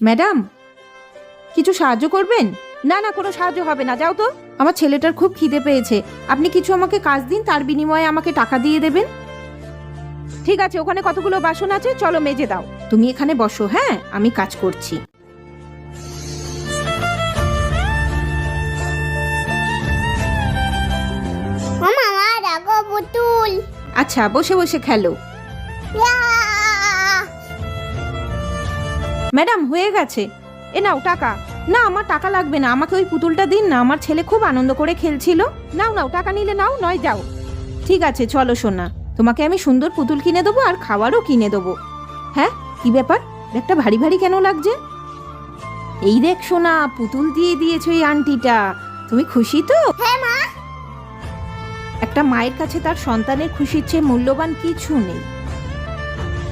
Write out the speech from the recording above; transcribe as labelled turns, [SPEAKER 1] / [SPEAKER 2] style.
[SPEAKER 1] Madam, কিছু সাহায্য করবেন? না না, কোনো সাহায্য হবে না, যাও তো। আমার ছেলেটার খুব খিদে পেয়েছে, আপনি কিছু আমাকে কাজ দিন, তার বিনিময়ে আমাকে টাকা দিয়ে দেবেন। ঠিক আছে, ওখানে কতগুলো বাসন আছে, চলো মেজে দাও। তুমি এখানে বসো, হ্যাঁ, আমি কাজ করছি।
[SPEAKER 2] মামা রাগো পুতুল।
[SPEAKER 1] আচ্ছা, বসে বসে খেলো। ম্যাডাম, হয়ে গেছে, এ নাও টাকা। না, আমার টাকা লাগবে না, আমাকে ওই পুতুলটা দিন না, আমার ছেলে খুব আনন্দ করে খেলছিল। নাও নাও, টাকা নিলে নাও, নয় যাও। ঠিক আছে, চলো সোনা, তোমাকে আমি সুন্দর পুতুল কিনে দেবো আর খাবারও কিনে দেবো। হ্যাঁ, কি ব্যাপার, ব্যাগটা ভারী ভারী কেন লাগছে? এই দেখ সোনা, পুতুল দিয়ে দিয়েছো এই আন্টিটা, তুমি খুশি তো?
[SPEAKER 2] হ্যাঁ মা।
[SPEAKER 1] একটা মায়ের কাছে তার সন্তানের খুশির চেয়ে মূল্যবান কিছু নেই।